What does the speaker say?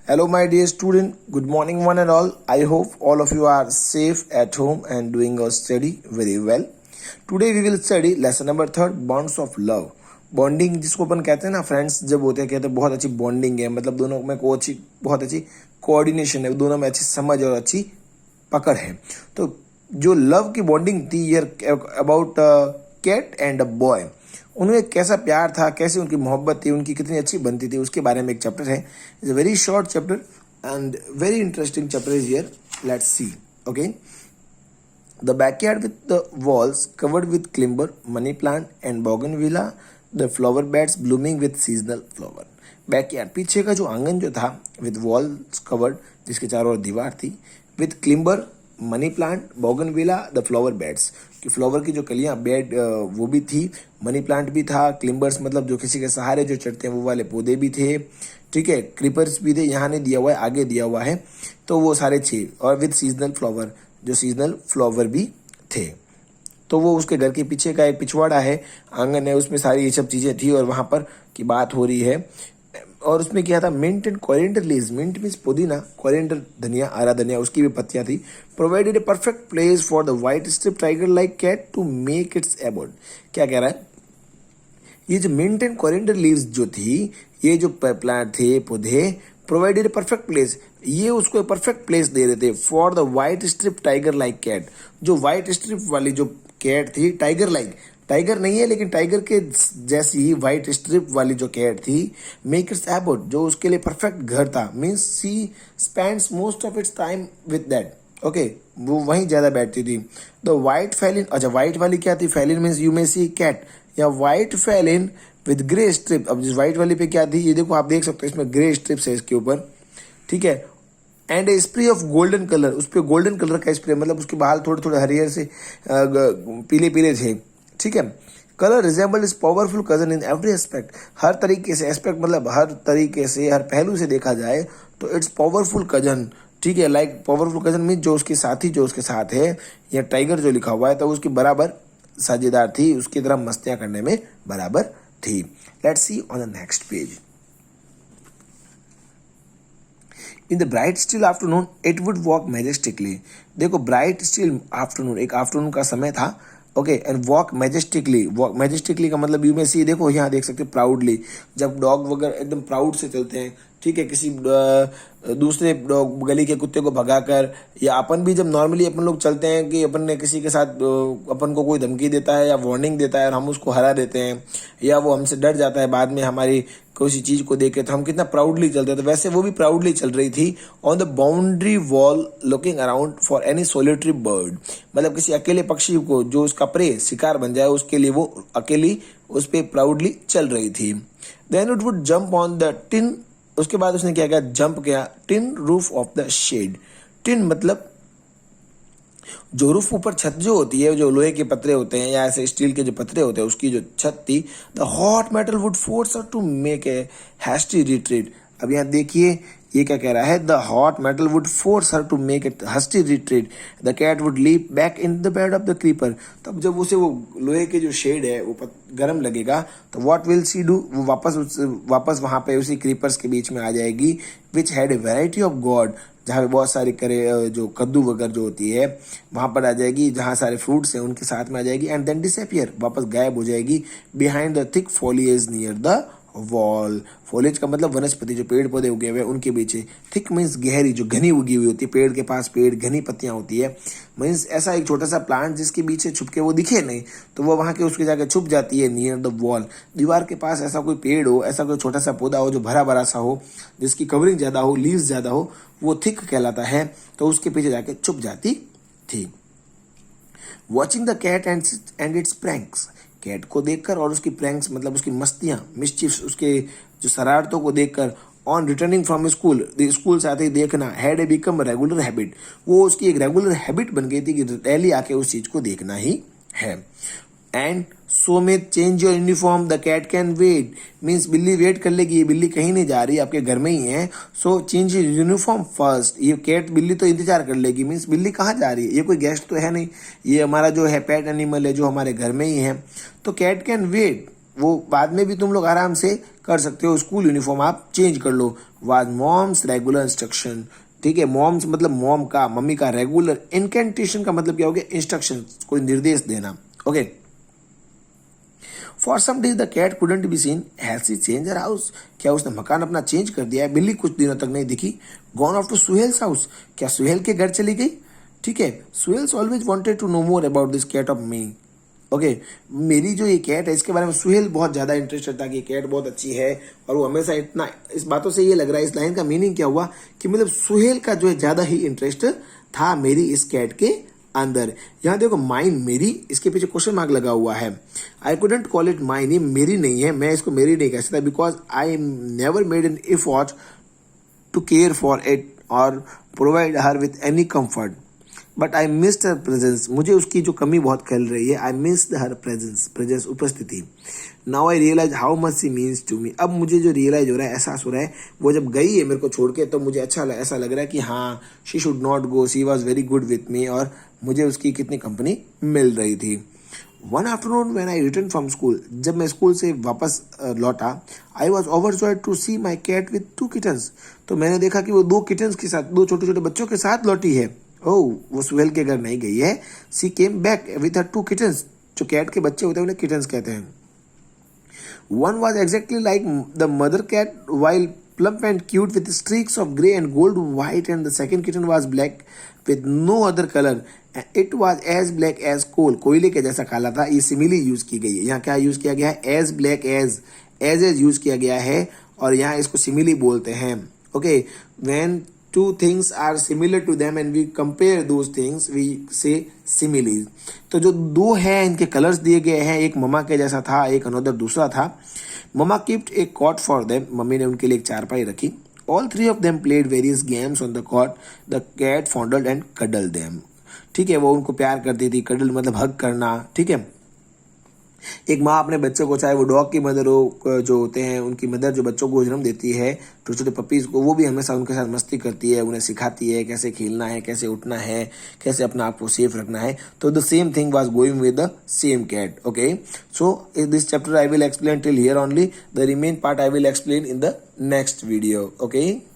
Hello, my dear student. Good morning, one and all. I hope all of you are safe at home and doing your study very well. Today we will study lesson number 3, bonds of love. Bonding जिसको अपन कहते हैं ना, friends जब होते हैं कहते हैं बहुत अच्छी बॉन्डिंग है, मतलब दोनों में को अच्छी बहुत अच्छी कोऑर्डिनेशन है, दोनों में अच्छी समझ और अच्छी पकड़ है. तो जो लव की बॉन्डिंग थी ये about cat and a boy, उन्हें कैसा प्यार था, कैसे उनकी मोहब्बत थी, उनकी कितनी अच्छी बनती थी, उसके बारे में एक चैप्टर है. It's a very short chapter and very interesting chapter is here. Let's see. Okay. The backyard with the walls covered with climber, money plant and bougainvillea, the flower beds blooming with seasonal flower. Backyard पीछे का जो आंगन जो था, with walls covered जिसके चारों ओर दीवार थी, with climber money plant, bougainvillea, the flower beds कि फ्लावर की जो कलियां बेड वो भी थी, मनी प्लांट भी था, क्लिम्बर्स मतलब जो किसी के सहारे जो चढ़ते हैं वो वाले पौधे भी थे, ठीक है, क्रीपर्स भी थे, यहाँ नहीं दिया हुआ है आगे दिया हुआ है, तो वो सारे थे. और विद सीजनल फ्लावर जो सीजनल फ्लावर भी थे. तो वो उसके घर के पीछे का एक पिछवाड़ा है, आंगन है, उसमें सारी ये सब चीज़ें थी और वहाँ पर की बात हो रही है. और उसमें क्या था, mint and coriander leaves, mint means पुदीना, कोरिएंडर धनिया, हरा धनिया, उसकी भी पत्तियां थी. Provided a perfect place for the white strip tiger like cat to make its abode. क्या कह रहा है, ये जो मिंट एंड कोरिएंडर लीव्स जो थी, ये जो प्लांट थे पौधे, प्रोवाइडेड ए परफेक्ट प्लेस, ये उसको एक परफेक्ट प्लेस दे रहे थे for the white strip tiger like cat. जो व्हाइट स्ट्रिप वाली जो कैट थी, टाइगर लाइक, टाइगर नहीं है लेकिन टाइगर के जैसी ही व्हाइट स्ट्रिप वाली जो कैट थी, मेक इट्स एबोर्ड जो उसके लिए परफेक्ट घर था. Means she spends most of its time with that. Okay, वो वहीं ज्यादा बैठती थी. द व्हाइट फेलिन, अच्छा व्हाइट वाली क्या थी, feline means you may see cat, या white feline with grey stripe. अब जिस व्हाइट वाली पे क्या थी, ये देखो आप देख सकते हो, इसमें ग्रे स्ट्रिप्स है इसके ऊपर, ठीक है. And A spray of golden colour, उस पर गोल्डन कलर का स्प्रे, मतलब उसके बाल थोड़े थोड़े हरियर से पीले पीले थे, ठीक है. Colour resemble is powerful cousin in every aspect, हर तरीके से, एस्पेक्ट मतलब हर तरीके से, हर पहलू से देखा जाए तो इट्स पावरफुल कजन, ठीक है. लाइक पावरफुल कजन मीन जो उसके साथी जो उसके साथ है, या टाइगर जो लिखा हुआ है तो उसकी बराबर साझेदार थी, उसकी तरह मस्तियां करने में बराबर थी. Let's see on the next page. In the bright still afternoon it would walk majestically. देखो ब्राइट स्टिल आफ्टरनून, एक आफ्टरनून का समय था. Okay, and walk majestically, walk majestically का मतलब यू में सी, देखो यहाँ देख सकते हो प्राउडली, जब डॉग वगैरह एकदम प्राउड से चलते हैं, ठीक है, किसी दूसरे डॉग गली के कुत्ते को भगाकर, या अपन भी जब नॉर्मली अपन लोग चलते हैं कि अपन ने किसी के साथ अपन को कोई धमकी देता है या वार्निंग देता है और हम उसको हरा देते हैं, या वो हमसे डर जाता है बाद में हमारी किसी चीज को देख के, तो हम कितना प्राउडली चलते हैं. तो वैसे वो भी प्राउडली चल रही थी on the boundary wall looking around for any solitary bird, मतलब किसी अकेले पक्षी को जो उसका प्रे शिकार बन जाए उसके लिए वो अकेली उस पर प्राउडली चल रही थी. Then it would jump on the tin, उसके बाद उसने क्या किया, जंप किया tin roof of the shed. Tin मतलब जो रूफ ऊपर छत जो होती है, जो लोहे के पतरे होते हैं या ऐसे स्टील के जो पतरे होते हैं, उसकी जो छत थी, the hot metal would force her to make a hasty retreat. अब यहाँ देखिए ये क्या कह रहा है, the hot metal would force her to make it hasty retreat, the cat would leap back in the bed of the creeper. तब जब उसे वो लोहे के जो शेड है वो गर्म लगेगा तो व्हाट विल सी डू, वो वापस वहां पे उसी क्रीपर्स के बीच में आ जाएगी, which had a variety of God, जहाँ पे बहुत सारी करे जो कद्दू वगैरह जो होती है वहां पर आ जाएगी, जहाँ सारे फ्रूट्स हैं उनके साथ में आ जाएगी, एंड देन डिसअपियर, वापस गायब हो जाएगी, behind the thick foliage near the wall. फॉलेज का मतलब वनस्पति, जो पेड़ पौधे उगे हुए हैं उनके पीछे. थिक मीन्स गहरी, जो घनी उगी हुई होती है, पेड़ के पास पेड़ घनी पत्तियां होती है, मीन्स ऐसा एक छोटा सा प्लांट जिसके पीछे छुप के वो दिखे नहीं तो वो वहां के उसके जाके छुप जाती है. नियर द वॉल, दीवार के पास ऐसा कोई पेड़ हो, ऐसा कोई छोटा सा पौधा हो जो भरा भरा सा हो, जिसकी कवरिंग ज्यादा हो, लीव्स ज्यादा हो, वो थिक कहलाता है, तो उसके पीछे जाके छुप जाती थी. Watching the cat and its pranks, cat को देखकर और उसकी प्रैंक्स मतलब उसकी मस्तियां, मिस्चिफ्स, उसके जो शरारतों को देखकर, on returning from school, school से आते ही देखना, had a become regular habit, वो उसकी एक रेगुलर हैबिट बन गई थी कि डेली आके उस चीज को देखना ही है. And so may change your uniform, the cat can wait, means बिल्ली वेट कर लेगी, ये बिल्ली कहीं नहीं जा रही, आपके घर में ही है, so change your uniform first. ये कैट बिल्ली तो इंतजार कर लेगी, मीन्स बिल्ली कहाँ जा रही है, ये कोई गेस्ट तो है नहीं, ये हमारा जो है पेट एनिमल है जो हमारे घर में ही है, तो कैट कैन वेट वो बाद में भी तुम लोग आराम से कर सकते हो, स्कूल यूनिफॉर्म आप चेंज कर लो। वाज मॉम्स रेगुलर इंस्ट्रक्शन, ठीक है, मॉम्स मतलब मॉम का, मम्मी का। रेगुलर इनकेंटेशन का मतलब क्या हो गया, इंस्ट्रक्शन, कोई निर्देश देना। Okay, for some days the cat couldn't be seen, has she change her house, क्या उसने मकान अपना चेंज कर दिया है। बिल्ली कुछ दिनों तक नहीं दिखी। Gone off to Suhel's house, क्या सुहेल के घर चली गई। ठीक है, Suhel's always wanted to know more about this cat of me. Okay, मेरी जो ये कैट है इसके बारे में सुहेल बहुत ज्यादा इंटरेस्टेड था कि कैट बहुत अच्छी है, और वो हमेशा इतना, इस बातों से ये लग रहा है, इस लाइन का मीनिंग क्या हुआ कि मतलब सुहेल का जो है ज्यादा ही इंटरेस्ट था मेरी इस कैट के अंदर। यहाँ देखो माइन मेरी, इसके पीछे क्वेश्चन मार्क लगा हुआ है। I couldn't call it mine, ये मेरी नहीं है, मैं इसको मेरी नहीं कह सकता, because I never made an effort to care for it और provide her with any comfort, but I missed her presence, मुझे उसकी जो कमी बहुत खल रही है। I missed her presence, presence उपस्थिति। Now I realise how much she means to me, अब मुझे जो रियलाइज हो रहा है, एहसास हो रहा है, वो जब गई है मेरे को छोड़ के तो मुझे ऐसा लग रहा है कि हाँ, she should not go, she was very good with me, और मुझे उसकी कितनी कंपनी मिल रही थी। One afternoon when I return from school, जब मैं स्कूल से वापस लौटा, I was overjoyed to see my cat with 2 kittens, तो मैंने देखा कि वो 2 किटन्स के साथ, 2 छोटे छोटे बच्चों के साथ लौटी है। ओह, वो सुहेल के घर नहीं गई है। She came back with her 2 kittens, जो कैट के बच्चे होते हैं उन्हें किटन्स कहते हैं। One was exactly like the mother cat, while plump and cute with streaks of grey and gold white, and the second kitten was black with no other color. And it was as black as coal. कोयले के जैसा काला था। ये simile use की गई है। यहाँ क्या यूज किया गया है, as black as यूज किया गया है, और यहाँ इसको सिमिली बोलते हैं। Okay, when two things are similar to them and we compare those things, we say similes. तो जो 2 है इनके कलर्स दिए गए हैं, एक ममा के जैसा था, एक अनदर दूसरा था। Mama kept a cot for them, mummy ने उनके लिए एक चारपाई रखी। All 3 of them played various games on the cot. The cat fondled and cuddled them. ठीक है, वो उनको प्यार करती थी, कडल मतलब हग करना। ठीक है, एक माँ अपने बच्चों को, चाहे वो डॉग की मदर हो, जो होते हैं उनकी मदर जो बच्चों को जन्म देती है, छोटे छोटे पपीज को, वो भी हमेशा उनके साथ मस्ती करती है, उन्हें सिखाती है कैसे खेलना है, कैसे उठना है, कैसे अपना आप को सेफ रखना है। तो the same thing was going with the same cat. Okay, so this chapter I will explain till here only, the remain part I will explain in the next video. Okay.